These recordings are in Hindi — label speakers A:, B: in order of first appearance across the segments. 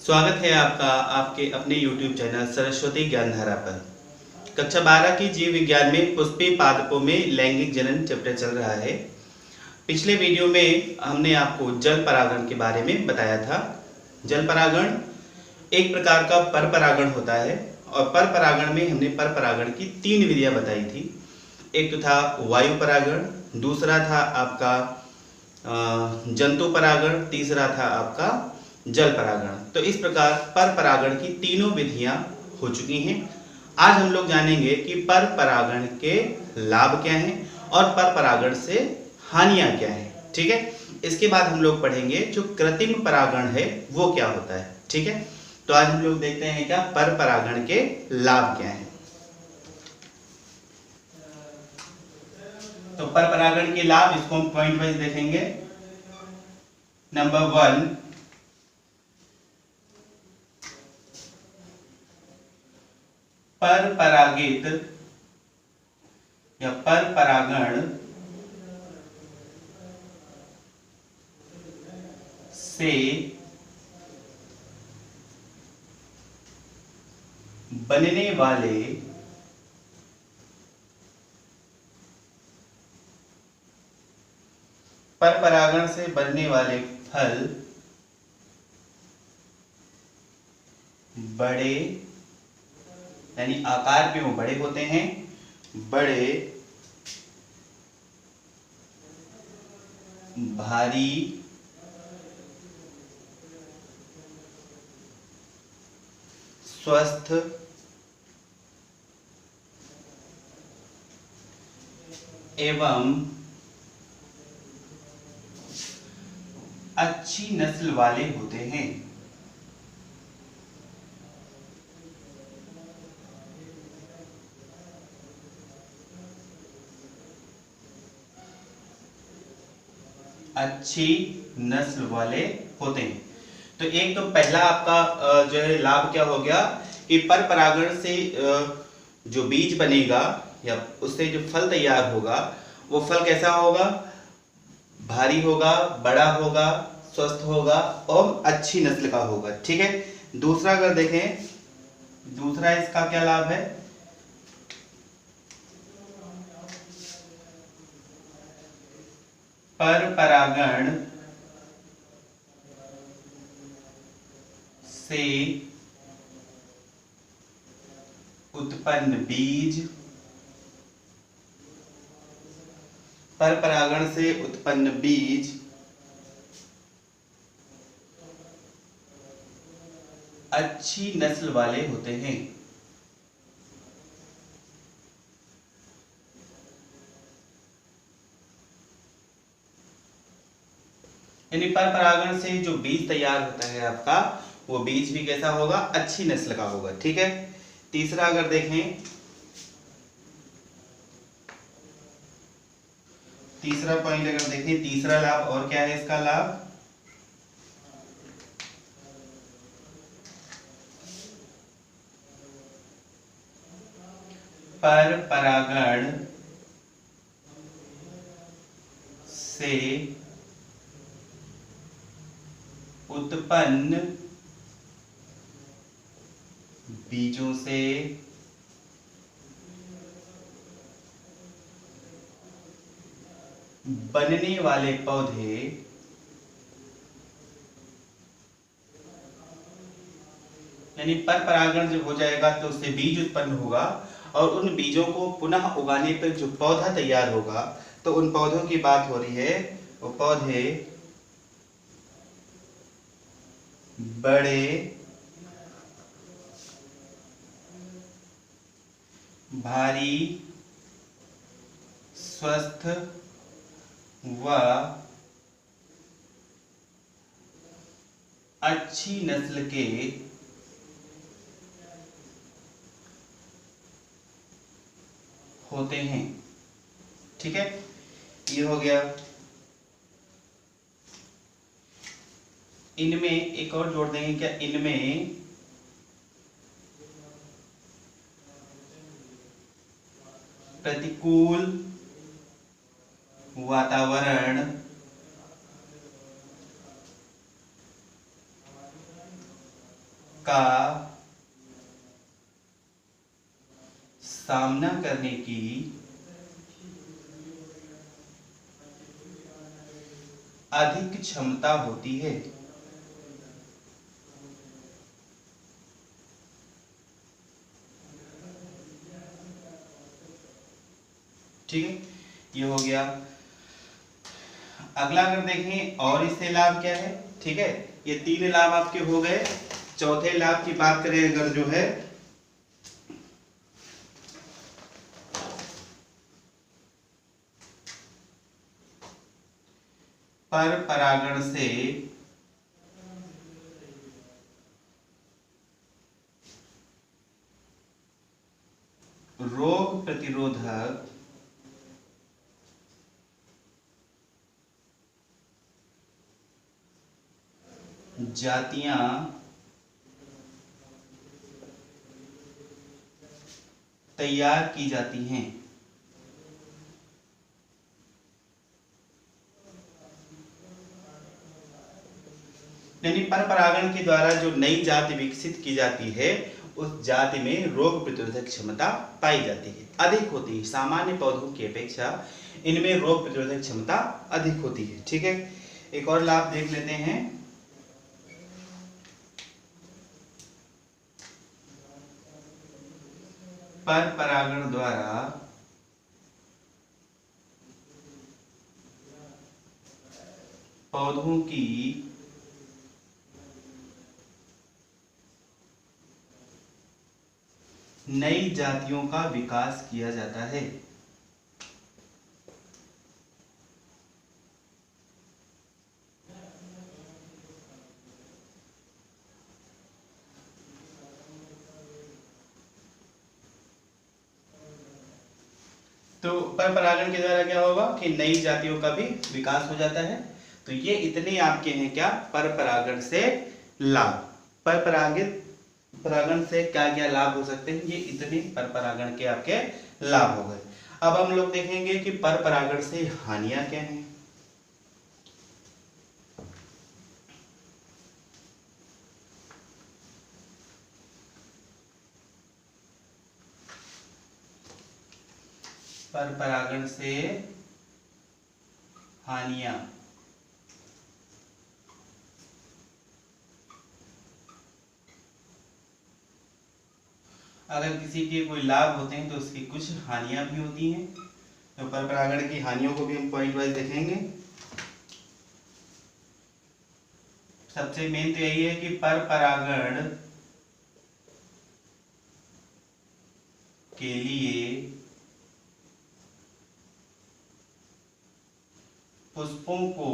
A: स्वागत है आपका आपके अपने YouTube चैनल सरस्वती ज्ञानधारा पर। कक्षा 12 की जीव विज्ञान में पुष्पीय पादपों में लैंगिक जनन चैप्टर चल रहा है। पिछले वीडियो में हमने आपको जल परागण के बारे में बताया था। जल परागण एक प्रकार का पर परागण होता है और पर परागण में हमने पर परागण की 3 विधियां बताई थी। एक तो था वायु परागण, दूसरा था आपका जंतु परागण, तीसरा था आपका जल परागण। तो इस प्रकार पर परागण की तीनों विधियां हो चुकी हैं। आज हम लोग जानेंगे कि पर परागण के लाभ क्या हैं और पर परागण से हानियां क्या हैं। ठीक है, इसके बाद हम लोग पढ़ेंगे जो कृत्रिम परागण है वो क्या होता है। ठीक है, तो आज हम लोग देखते हैं क्या पर परागण के लाभ क्या हैं। तो पर परागण के लाभ इसको हम पॉइंट वाइज देखेंगे। नंबर 1, पर परागित या पर परागण से बनने वाले पर परागण से बनने वाले फल बड़े, यानी आकार में वो बड़े होते हैं, बड़े, भारी, स्वस्थ एवं अच्छी नस्ल वाले होते हैं। अच्छी नस्ल वाले होते हैं। तो एक तो पहला आपका जो है लाभ क्या हो गया कि पर परागण से जो बीज बनेगा या उससे जो फल तैयार होगा वो फल कैसा होगा? भारी होगा, बड़ा होगा, स्वस्थ होगा और अच्छी नस्ल का होगा। ठीक है, दूसरा अगर देखें, दूसरा इसका क्या लाभ है? पर परागण से उत्पन्न बीज, पर परागण से उत्पन्न बीज अच्छी नस्ल वाले होते हैं। यानी पर परागण से जो बीज तैयार होता है आपका, वो बीज भी कैसा होगा? अच्छी नस्ल का होगा। ठीक है, तीसरा अगर देखें, तीसरा पॉइंट अगर देखें, तीसरा लाभ और क्या है इसका लाभ? पर परागण से उत्पन्न बीजों से बनने वाले पौधे यानी पर परागण जब हो जाएगा तो उससे बीज उत्पन्न होगा और उन बीजों को पुनः उगाने पर जो पौधा तैयार होगा, तो उन पौधों की बात हो रही है। वो पौधे बड़े, भारी, स्वस्थ व अच्छी नस्ल के होते हैं। ठीक है, ये हो गया। इनमें एक और जोड़ देंगे क्या? इनमें प्रतिकूल वातावरण का सामना करने की अधिक क्षमता होती है। ठीक है, ये हो गया। अगला अगर देखें और इससे लाभ क्या है, ठीक है, ये तीन लाभ आपके हो गए। चौथे लाभ की बात करें अगर जो है पर परागण से रोग प्रतिरोधक जातियां तैयार की जाती हैं। यानी पर परागण के द्वारा जो नई जाति विकसित की जाती है उस जाति में रोग प्रतिरोधक क्षमता पाई जाती है, अधिक होती है। सामान्य पौधों की अपेक्षा इनमें रोग प्रतिरोधक क्षमता अधिक होती है। ठीक है, एक और लाभ देख लेते हैं। पर परागण द्वारा पौधों की नई जातियों का विकास किया जाता है। तो पर परागण के द्वारा क्या होगा कि नई जातियों का भी विकास हो जाता है। तो ये इतने आपके हैं क्या पर परागण से लाभ। पर परागित परागण से क्या क्या लाभ हो सकते हैं, ये इतने पर परागण के आपके लाभ हो गए। अब हम लोग देखेंगे कि पर परागण से हानियां क्या हैं। पर परागण से हानियां, अगर किसी के कोई लाभ होते हैं तो उसकी कुछ हानियां भी होती हैं। तो पर परागण की हानियों को भी हम पॉइंट वाइज देखेंगे। सबसे मेन तो यही है कि पर परागण के लिए पुष्पों को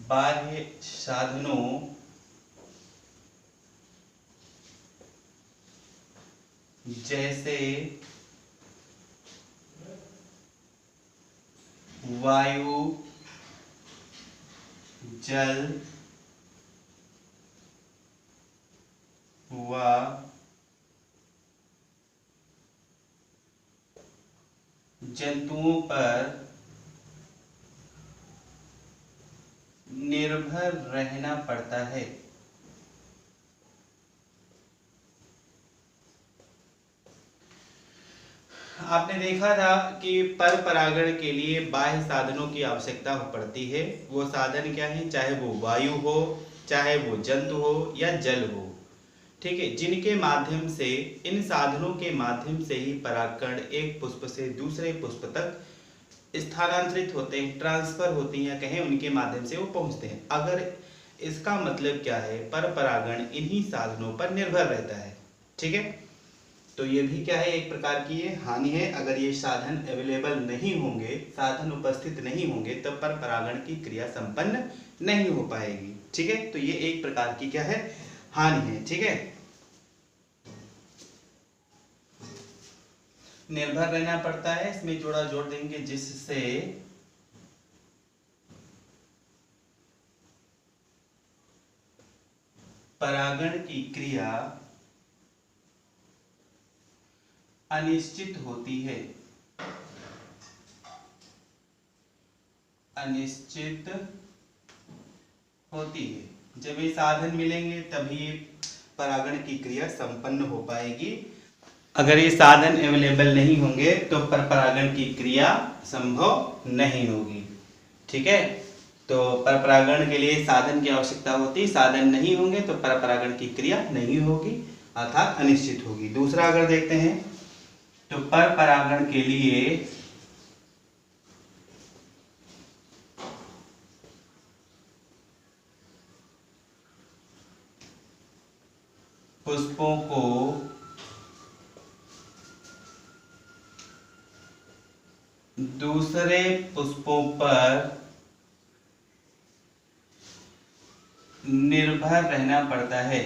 A: बाह्य साधनों जैसे वायु, जल व जंतुओं पर निर्भर रहना पड़ता है। आपने देखा था कि पर परागण के लिए बाह्य साधनों की आवश्यकता पड़ती है। वो साधन क्या है, चाहे वो वायु हो, चाहे वो जंतु हो या जल हो, ठीक है, जिनके माध्यम से, इन साधनों के माध्यम से ही परागकण एक पुष्प से दूसरे पुष्प तक स्थानांतरित होते हैं, ट्रांसफर होते हैं, या कहें उनके माध्यम से वो पहुंचते हैं। अगर इसका मतलब क्या है, पर परागण इन्हीं साधनों पर निर्भर रहता है। ठीक है, तो ये भी क्या है, एक प्रकार की ये हानि है। अगर ये साधन अवेलेबल नहीं होंगे, साधन उपस्थित नहीं होंगे, तब पर परागण की क्रिया संपन्न नहीं हो पाएगी। ठीक है, तो ये एक प्रकार की क्या है, हानि है। ठीक है, निर्भर रहना पड़ता है, इसमें जोड़ा जोड़ देंगे जिससे परागण की क्रिया अनिश्चित होती है। अनिश्चित होती है। जब ये साधन मिलेंगे तभी ये परागण की क्रिया संपन्न हो पाएगी। अगर ये साधन अवेलेबल नहीं होंगे तो पर परागण की क्रिया संभव नहीं होगी। ठीक है, तो पर परागण के लिए साधन की आवश्यकता होती, साधन नहीं होंगे तो पर परागण की क्रिया नहीं होगी अर्थात अनिश्चित होगी। दूसरा अगर देखते हैं तो पर परागण के लिए पुष्पों को दूसरे पुष्पों पर निर्भर रहना पड़ता है।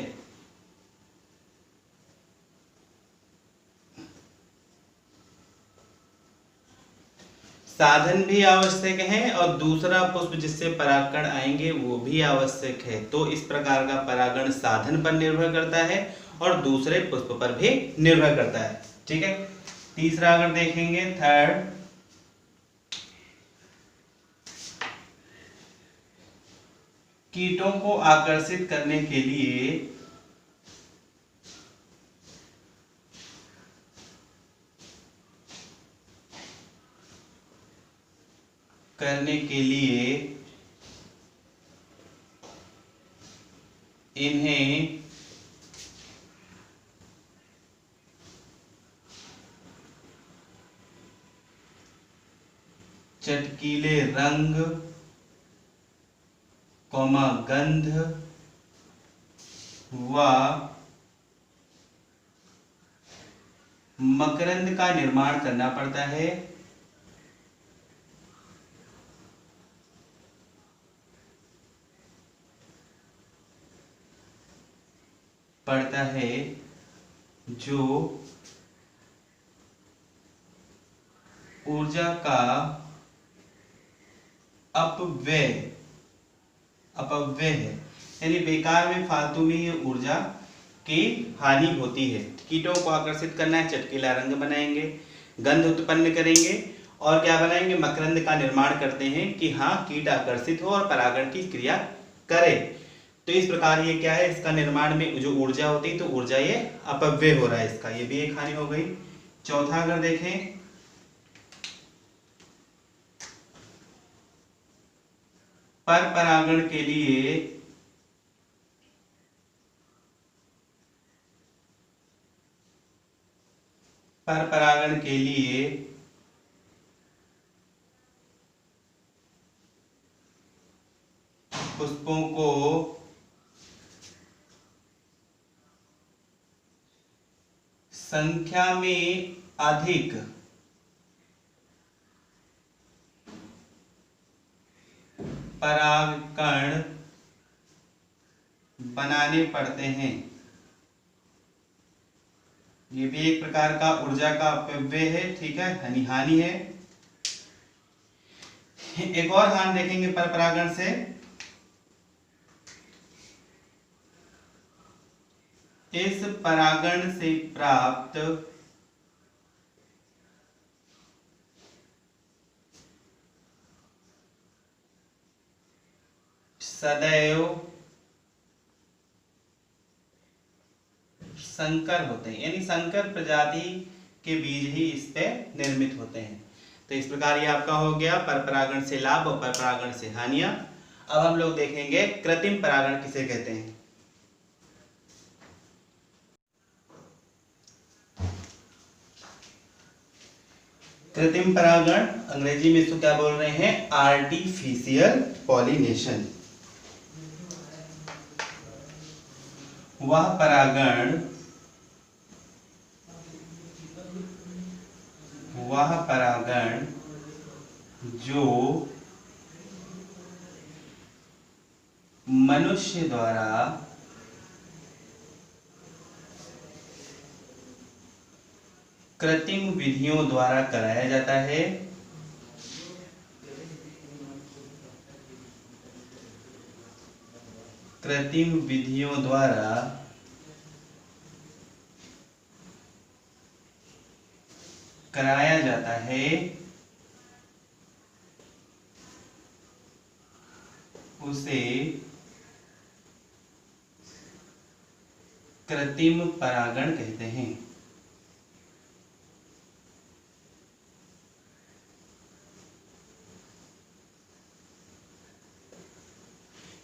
A: साधन भी आवश्यक है और दूसरा पुष्प जिससे परागकण आएंगे वो भी आवश्यक है। तो इस प्रकार का परागण साधन पर निर्भर करता है और दूसरे पुष्प पर भी निर्भर करता है। ठीक है, तीसरा अगर देखेंगे थर्ड, कीटों को आकर्षित करने के लिए इन्हें चटकीले रंग, गंध व मकरंद का निर्माण करना पड़ता है। जो ऊर्जा का अपव्यय है, यानी बेकार में फालतू में ये ऊर्जा की हानि होती है। कीटों को आकर्षित करना है, चटकीला रंग बनाएंगे, गंध उत्पन्न करेंगे और क्या बनाएंगे, मकरंद का निर्माण करते हैं कि हाँ कीट आकर्षित हो और परागण की क्रिया करे। तो इस प्रकार ये क्या है, इसका निर्माण में जो ऊर्जा होती है तो ऊर्जा ये अपव्यय हो रहा है इसका, ये भी एक हानि हो गई। चौथा अगर देखें पर परागण के लिए पुष्पों को संख्या में अधिक परागकण बनाने पड़ते हैं। ये भी एक प्रकार का ऊर्जा का अपव्यय है। ठीक है, हानि है। एक और हानि देखेंगे पर परागण से, इस परागण से प्राप्त सदैव संकर होते हैं, यानी संकर प्रजाति के बीज ही इस पे निर्मित होते हैं। तो इस प्रकार ये आपका हो गया पर परागण से लाभ और पर परागण से हानियां। अब हम लोग देखेंगे कृत्रिम परागण किसे कहते हैं। कृत्रिम परागण अंग्रेजी में इसको क्या बोल रहे हैं, आर्टिफिशियल पॉलिनेशन। वह परागण जो मनुष्य द्वारा कृत्रिम विधियों द्वारा कराया जाता है, कृत्रिम विधियों द्वारा कराया जाता है उसे कृत्रिम परागण कहते हैं।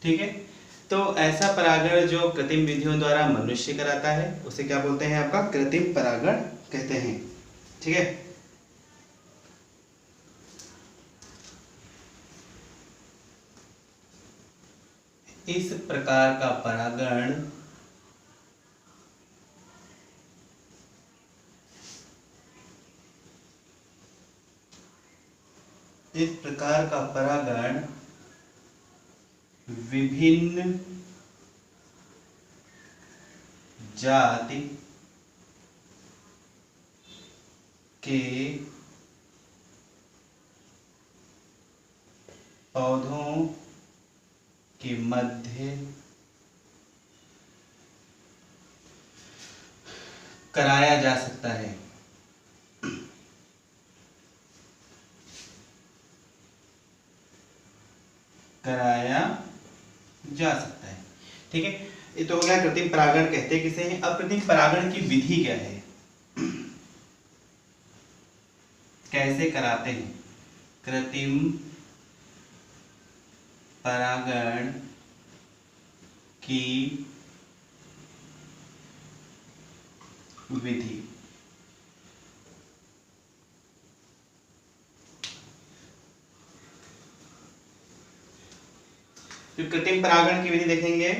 A: ठीक है, तो ऐसा परागण जो कृत्रिम विधियों द्वारा मनुष्य कराता है उसे क्या बोलते हैं? आपका कृत्रिम परागण कहते हैं। ठीक है, इस प्रकार का परागण विभिन्न जाति के पौधों के मध्य कराया जा सकता है। ठीक है, ये तो हो गया कृत्रिम परागण कहते किसे हैं। अब कृत्रिम परागण की विधि क्या है, कैसे कराते हैं? कृत्रिम परागण की विधि। तो कृत्रिम परागण की विधि देखेंगे।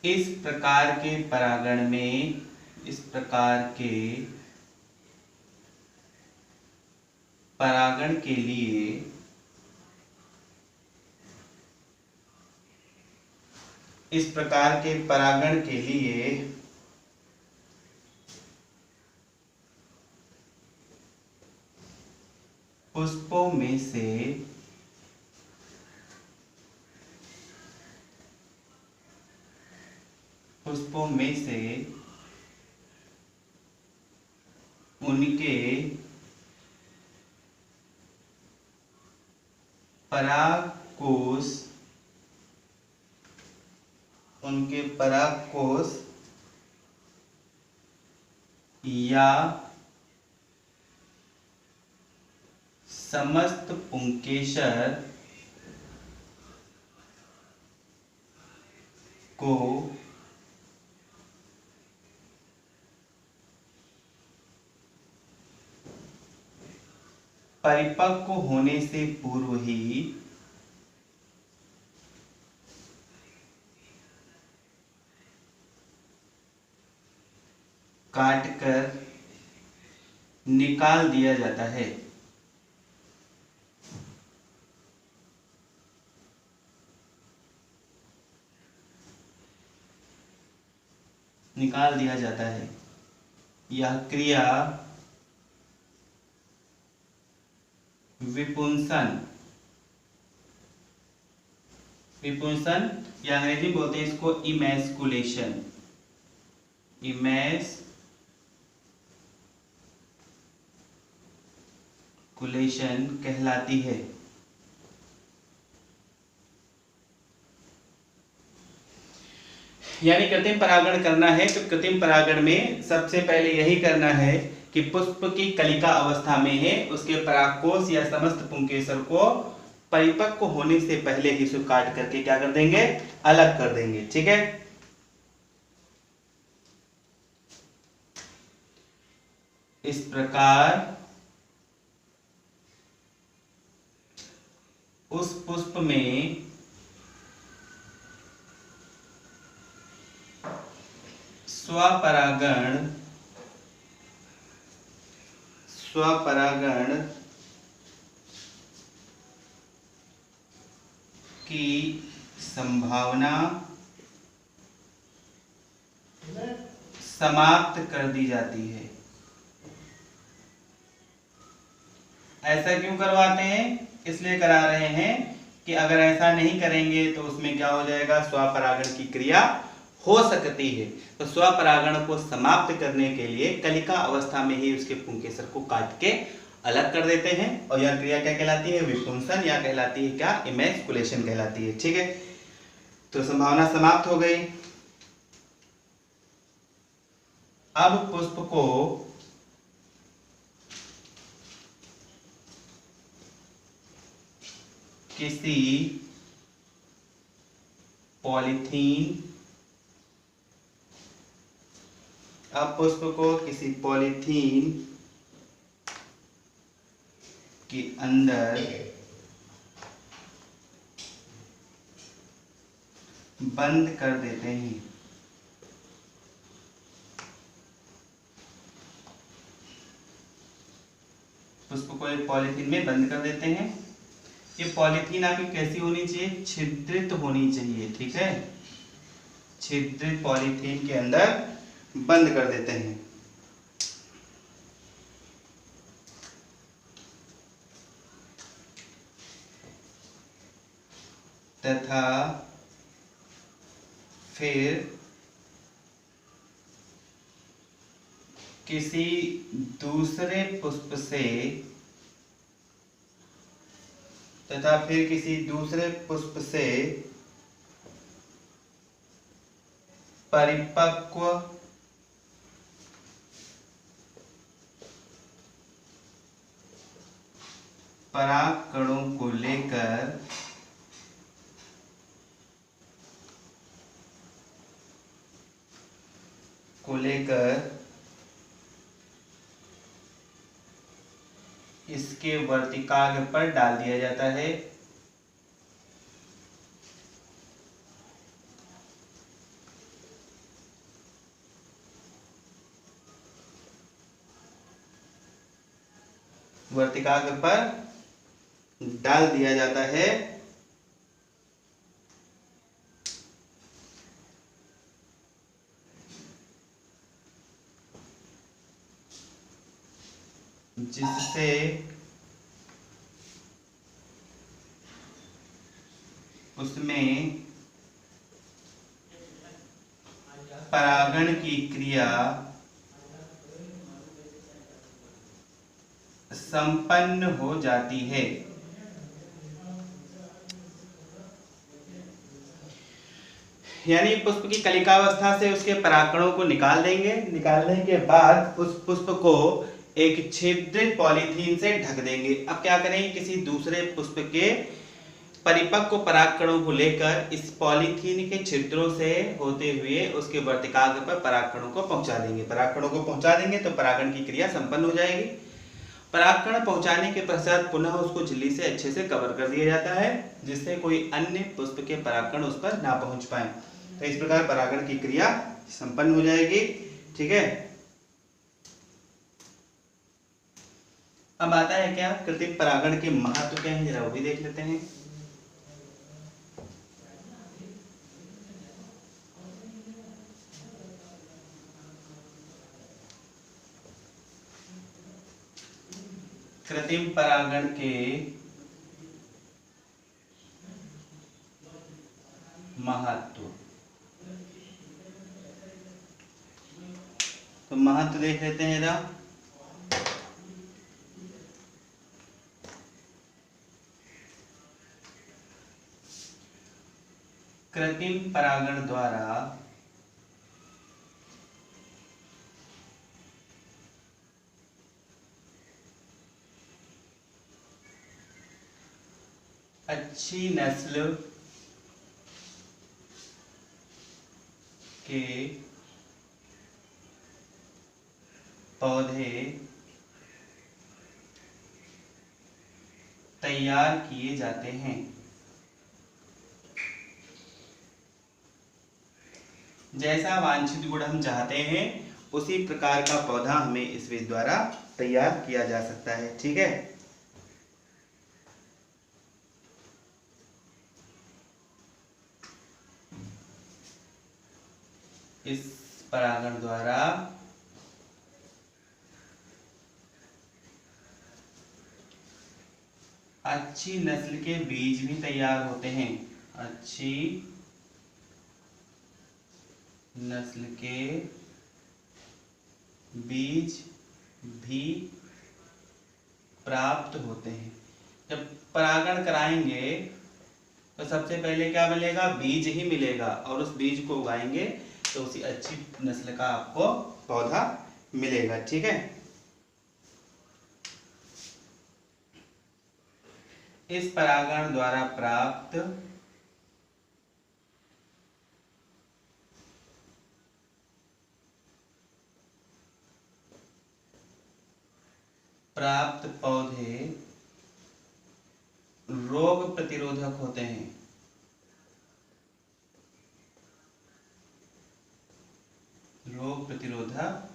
A: इस प्रकार के परागण में परागण के लिए पुष्पों में से उनके परागकोश या समस्त पुंकेसर को परिपक्व होने से पूर्व ही काटकर निकाल दिया जाता है। यह क्रिया विपुंसन या अंग्रेजी में बोलते हैं इसको इमैस्कुलेशन कहलाती है। यानी कृत्रिम परागण करना है तो कृत्रिम परागण में सबसे पहले यही करना है कि पुष्प की कलिका अवस्था में है उसके परागकोश या समस्त पुंकेसर को परिपक्व होने से पहले ही इसको काट करके क्या कर देंगे? अलग कर देंगे। ठीक है, इस प्रकार उस पुष्प में स्वपरागण की संभावना समाप्त कर दी जाती है। ऐसा क्यों करवाते हैं? इसलिए करा रहे हैं कि अगर ऐसा नहीं करेंगे तो उसमें क्या हो जाएगा? स्वपरागण की क्रिया हो सकती है। तो स्वपरागण को समाप्त करने के लिए कलिका अवस्था में ही उसके पुंकेसर को काट के अलग कर देते हैं और यह क्रिया क्या कहलाती है? विपुंसन, या कहलाती है क्या? इमैस्कुलेशन कहलाती है। ठीक है, तो संभावना समाप्त हो गई। अब पुष्प को किसी पॉलीथीन के अंदर बंद कर देते हैं। पुष्प को एक पॉलीथीन में बंद कर देते हैं। ये पॉलीथीन आपकी कैसी होनी चाहिए? छिद्रित होनी चाहिए। ठीक है, छिद्रित पॉलीथीन के अंदर बंद कर देते हैं। तथा फिर किसी दूसरे पुष्प से परिपक्व परागकणों को लेकर इसके वर्तिकाग्र पर डाल दिया जाता है। वर्तिकाग्र पर डाल दिया जाता है जिससे उसमें परागण की क्रिया संपन्न हो जाती है। यानी पुष्प की कलिकावस्था से उसके परागकणों को निकाल देंगे। निकालने के बाद उस पुष्प को एक छिद्रित पॉलीथीन से ढक देंगे। अब क्या करेंगे? किसी दूसरे पुष्प के परिपक्व परागकणों को लेकर इस पॉलीथीन के छिद्रों से होते हुए उसके वर्तिकाग्र पर परागकणों को पहुंचा देंगे। परागकणों को पहुंचा देंगे तो परागण की क्रिया संपन्न हो जाएगी। परागकण पहुंचाने के पश्चात पुनः उसको झिल्ली से अच्छे से कवर कर दिया जाता है, जिससे कोई अन्य पुष्प के परागकण उस पर ना पहुंच पाए। तो इस प्रकार परागण की क्रिया संपन्न हो जाएगी। ठीक है, अब आता है क्या? कृत्रिम परागण के महत्व क्या है, जरा वो भी देख लेते हैं। कृत्रिम परागण के महत्व, तो महत्व देख लेते हैं जरा। कृत्रिम परागण द्वारा अच्छी नस्ल के पौधे तैयार किए जाते हैं। जैसा वांछित गुण हम चाहते हैं उसी प्रकार का पौधा हमें इस विधि द्वारा तैयार किया जा सकता है। ठीक है, इस परागण द्वारा अच्छी नस्ल के बीज भी तैयार होते हैं। अच्छी नस्ल के बीज भी प्राप्त होते हैं। जब परागण कराएंगे तो सबसे पहले क्या मिलेगा, बीज ही मिलेगा, और उस बीज को उगाएंगे तो उसी अच्छी नस्ल का आपको पौधा मिलेगा। ठीक है, इस परागण द्वारा प्राप्त पौधे रोग प्रतिरोधक होते हैं। रोग प्रतिरोधक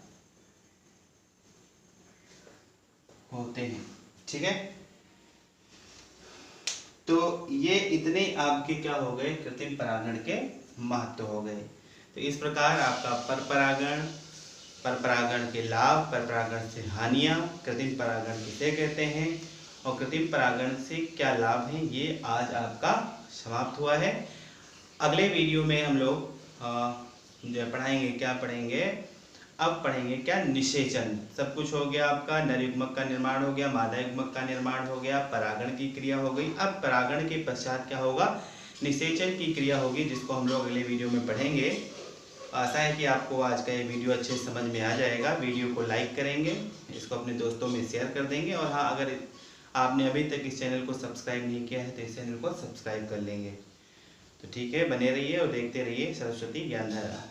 A: होते हैं। ठीक है, तो ये इतने आपके क्या हो गए, कृत्रिम परागण के महत्व हो गए। तो इस प्रकार आपका पर परागण के लाभ, पर परागण से हानियां, कृत्रिम परागण किसे कहते हैं और कृत्रिम परागण से क्या लाभ हैं, ये आज आपका समाप्त हुआ है। अगले वीडियो में हम लोग जो पढ़ाएंगे, क्या पढ़ेंगे, अब पढ़ेंगे क्या, निषेचन। सब कुछ हो गया आपका, नर युग्मक का निर्माण हो गया, मादा युग्मक का निर्माण हो गया, परागण की क्रिया हो गई। अब परागण के पश्चात क्या होगा, निषेचन की क्रिया होगी, जिसको हम लोग अगले वीडियो में पढ़ेंगे। आशा है कि आपको आज का ये वीडियो अच्छे से समझ में आ जाएगा। वीडियो को लाइक करेंगे, इसको अपने दोस्तों में शेयर कर देंगे, और हाँ, अगर आपने अभी तक इस चैनल को सब्सक्राइब नहीं किया है तो इस चैनल को सब्सक्राइब कर लेंगे। तो ठीक है, बने रहिए और देखते रहिए सरस्वती ज्ञानधारा।